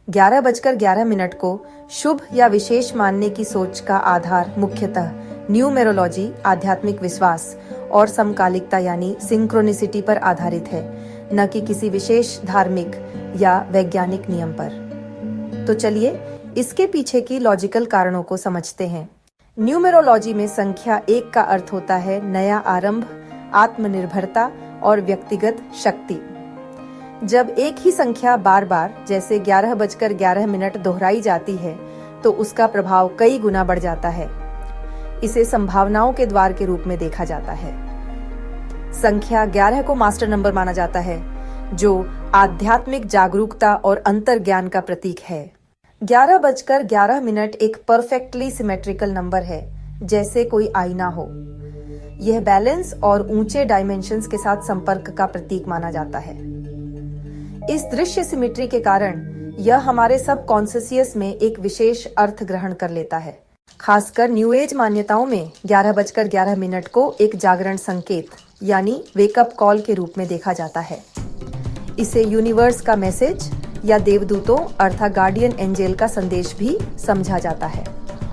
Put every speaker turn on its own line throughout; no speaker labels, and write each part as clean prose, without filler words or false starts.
11:11 को शुभ या विशेष मानने की सोच का आधार मुख्यतः न्यूमेरोलॉजी, आध्यात्मिक विश्वास और समकालिकता यानी सिंक्रोनिसिटी पर आधारित है, न कि किसी विशेष धार्मिक या वैज्ञानिक नियम पर। तो चलिए इसके पीछे की लॉजिकल कारणों को समझते हैं। न्यूमेरोलॉजी में संख्या 1 का अर्थ होता है नया आरंभ, आत्मनिर्भरता और व्यक्तिगत शक्ति। जब एक ही संख्या बार बार जैसे 11:11 दोहराई जाती है तो उसका प्रभाव कई गुना बढ़ जाता है। इसे संभावनाओं के द्वार के रूप में देखा जाता है। संख्या 11 को मास्टर नंबर माना जाता है, जो आध्यात्मिक जागरूकता और अंतर्ज्ञान का प्रतीक है। 11:11 एक परफेक्टली सिमेट्रिकल नंबर है, जैसे कोई आईना हो। यह बैलेंस और ऊंचे डायमेंशंस के साथ संपर्क का प्रतीक माना जाता है। इस दृश्य सिमेट्री के कारण यह हमारे सब कॉन्शियस में एक विशेष अर्थ ग्रहण कर लेता है। खासकर न्यू एज मान्यताओं में 11:11 को एक जागरण संकेत यानी वेकअप कॉल के रूप में देखा जाता है। इसे यूनिवर्स का मैसेज या देवदूतों अर्थात गार्डियन एंजेल का संदेश भी समझा जाता है,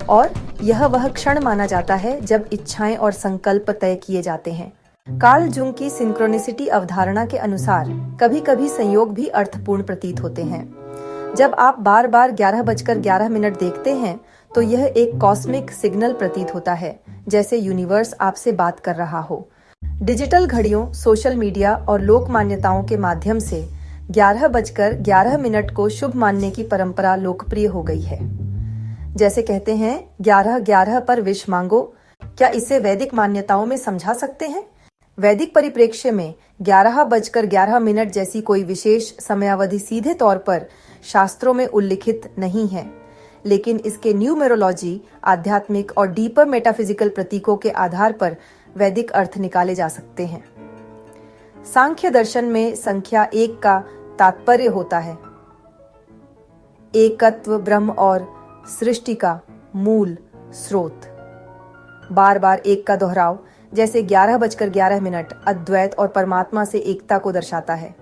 और यह वह क्षण माना जाता है जब इच्छाएं और संकल्प तय किए जाते हैं। कार्ल जुंग की सिंक्रोनिसिटी अवधारणा के अनुसार कभी-कभी संयोग भी अर्थपूर्ण प्रतीत होते हैं। जब आप बार बार 11:11 देखते हैं तो यह एक कॉस्मिक सिग्नल प्रतीत होता है, जैसे यूनिवर्स आपसे बात कर रहा हो। डिजिटल घड़ियों, सोशल मीडिया और लोक मान्यताओं के माध्यम से 11:11 को शुभ मानने की परंपरा लोकप्रिय हो गई है। जैसे कहते हैं 11:11 पर विश मांगो। क्या इसे वैदिक मान्यताओं में समझा सकते हैं? वैदिक परिप्रेक्ष्य में 11:11 जैसी कोई विशेष समयावधि सीधे तौर पर शास्त्रों में उल्लिखित नहीं है, लेकिन इसके न्यूमेरोलॉजी, आध्यात्मिक और डीपर मेटाफिजिकल प्रतीकों के आधार पर वैदिक अर्थ निकाले जा सकते हैं। सांख्य दर्शन में संख्या 1 का तात्पर्य होता है एकत्व, ब्रह्म और सृष्टि का मूल स्रोत। बार बार 1 का दोहराव जैसे 11:11 अद्वैत और परमात्मा से एकता को दर्शाता है।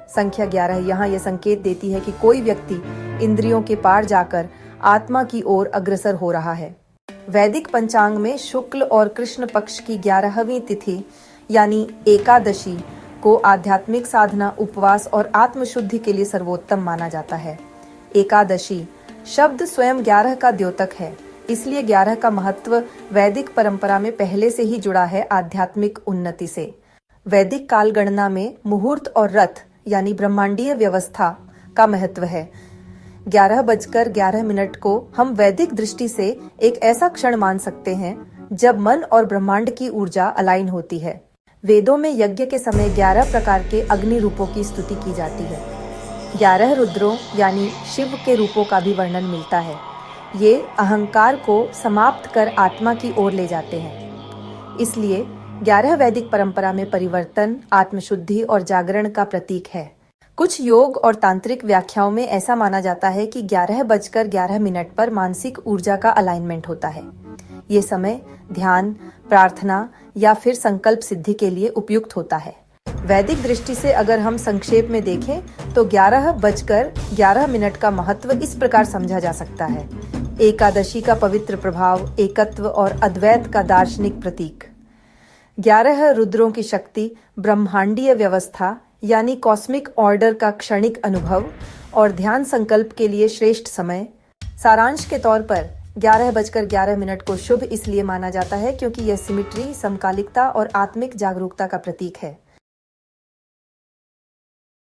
संख्या 11 यहाँ यह संकेत देती है कि कोई व्यक्ति इंद्रियों के पार जाकर आत्मा की ओर अग्रसर हो रहा है। वैदिक पंचांग में शुक्ल और कृष्ण पक्ष की 11वीं तिथि यानी एकादशी को आध्यात्मिक साधना, उपवास और आत्मशुद्धि के लिए सर्वोत्तम माना जाता है। एकादशी शब्द स्वयं 11 का द्योतक है, इसलिए 11 का महत्व वैदिक परंपरा में पहले से ही जुड़ा है आध्यात्मिक उन्नति से। वैदिक काल गणना में मुहूर्त और रथ यानी ब्रह्मांडीय व्यवस्था का महत्व है। 11:11 को हम वैदिक दृष्टि से एक ऐसा क्षण मान सकते हैं जब मन और ब्रह्मांड की ऊर्जा अलाइन होती है। वेदों में यज्ञ के समय 11 प्रकार के अग्नि रूपों की स्तुति की जाती है। 11 रुद्रों यानी शिव के रूपों का भी वर्णन मिलता है। ये अहंकार को समाप्त कर आत्मा की ओर ले जाते हैं। इसलिए 11 वैदिक परंपरा में परिवर्तन, आत्मशुद्धि और जागरण का प्रतीक है। कुछ योग और तांत्रिक व्याख्याओं में ऐसा माना जाता है कि 11:11 पर मानसिक ऊर्जा का अलाइनमेंट होता है। ये समय ध्यान, प्रार्थना या फिर संकल्प सिद्धि के लिए उपयुक्त होता है। वैदिक दृष्टि से अगर हम संक्षेप में देखें तो 11:11 का महत्व इस प्रकार समझा जा सकता है। एकादशी का पवित्र प्रभाव, एकत्व और अद्वैत का दार्शनिक प्रतीक। 11 रुद्रों की शक्ति, ब्रह्मांडीय व्यवस्था यानी कॉस्मिक ऑर्डर का क्षणिक अनुभव और ध्यान संकल्प के लिए श्रेष्ठ समय। सारांश के तौर पर 11:11 को शुभ इसलिए माना जाता है क्योंकि यह सिमेट्री, समकालिकता और आत्मिक जागरूकता का प्रतीक है।